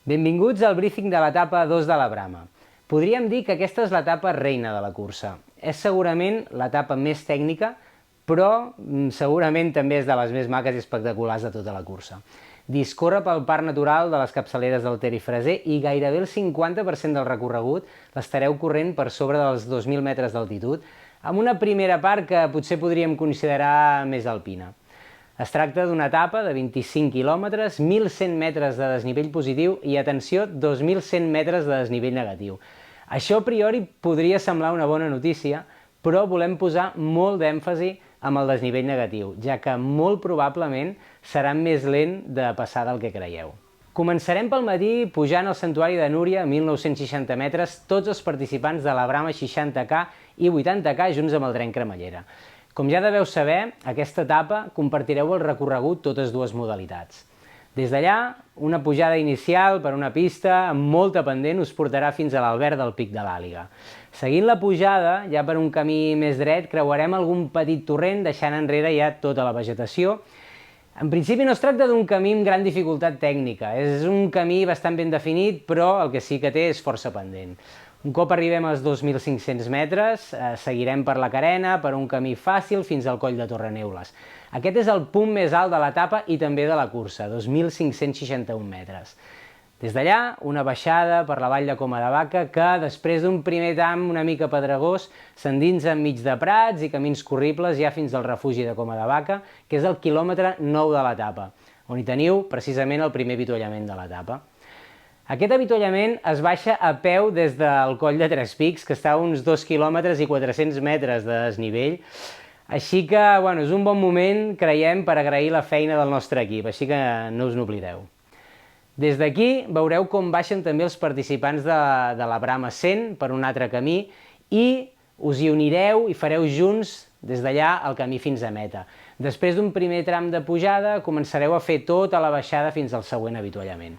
Benvinguts al briefing de l'etapa 2 de la Brama. Podríem dir que aquesta és l'etapa reina de la cursa. És segurament l'etapa més tècnica, però segurament també és de les més maques i espectaculars de tota la cursa. Discorre pel parc natural de les capçaleres del Ter i Freser i gairebé el 50% del recorregut l'estareu corrent per sobre dels 2.000 metres d'altitud, amb una primera part que potser podríem considerar més alpina. Es tracta d'una etapa de 25 quilòmetres, 1.100 metres de desnivell positiu i, atenció, 2.100 metres de desnivell negatiu. Això a priori podria semblar una bona notícia, però volem posar molt d'èmfasi amb el desnivell negatiu, ja que molt probablement serà més lent de passar del que creieu. Començarem pel matí pujant al Santuari de Núria a 1.960 metres, tots els participants de la Brama 60K i 80K junts amb el tren cremallera. Com ja deveu saber, aquesta etapa compartireu el recorregut totes dues modalitats. Des d'allà, una pujada inicial per una pista amb molta pendent us portarà fins a l'albert del Pic de l'Àliga. Seguint la pujada, ja per un camí més dret, creuarem algun petit torrent deixant enrere ja tota la vegetació. En principi no es tracta d'un camí amb gran dificultat tècnica, és un camí bastant ben definit, però el que sí que té és força pendent. Un cop arribem als 2.500 metres, seguirem per la carena, per un camí fàcil fins al coll de Torreneules. Aquest és el punt més alt de l'etapa i també de la cursa, 2.561 metres. Des d'allà, una baixada per la vall de Coma de Vaca que, després d'un primer tram una mica pedregós, s'endinsa enmig de prats i camins corribles ja fins al refugi de Coma de Vaca, que és el quilòmetre 9 de l'etapa, on hi teniu precisament el primer avituallament de l'etapa. Aquest avituallament es baixa a peu des del coll de Tres Pics, que està a uns 2 quilòmetres i 400 metres de desnivell, així que és un bon moment, creiem, per agrair la feina del nostre equip, així que no us n'oblideu. Des d'aquí veureu com baixen també els participants de la Brama 100 per un altre camí i us hi unireu i fareu junts des d'allà el camí fins a meta. Després d'un primer tram de pujada començareu a fer tota la baixada fins al següent avituallament.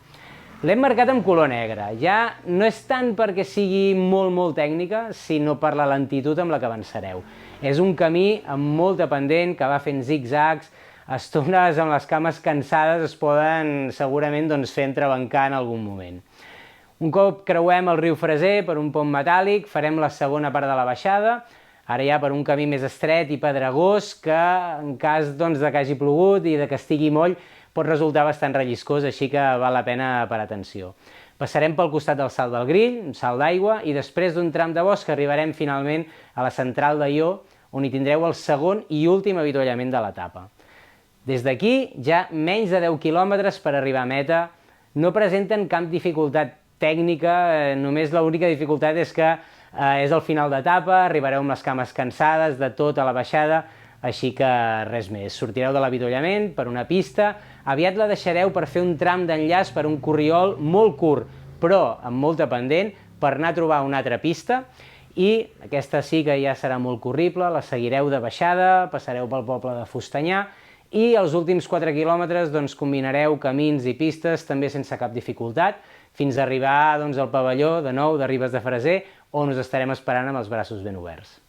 L'hem marcat amb color negre, ja no és tant perquè sigui molt tècnica, sinó per la lentitud amb la que avançareu. És un camí amb molta pendent que va fent zigzags, estones amb les cames cansades es poden segurament fer entrebancar en algun moment. Un cop creuem el riu Freser per un pont metàl·lic, farem la segona part de la baixada, ara ja per un camí més estret i pedregós que, en cas de que hagi plogut i de que estigui moll, pot resultar bastant relliscós, així que val la pena per atenció. Passarem pel costat del Salt del Grill, un salt d'aigua, i després d'un tram de bosc arribarem finalment a la central d'Aió, on hi tindreu el segon i últim avituallament de l'etapa. Des d'aquí, ja menys de 10 quilòmetres per arribar a meta, no presenten cap dificultat tècnica, només l'única dificultat és que és el final d'etapa, arribareu amb les cames cansades de tota la baixada, així que res més. Sortireu de l'avituallament per una pista, aviat la deixareu per fer un tram d'enllaç per un corriol molt curt, però amb molta pendent, per anar a trobar una altra pista, i aquesta sí que ja serà molt corrible, la seguireu de baixada, passareu pel poble de Fustanyà, i els últims 4 quilòmetres combinareu camins i pistes també sense cap dificultat, fins a arribar al pavelló de nou de Ribes de Freser, on us estarem esperant amb els braços ben oberts.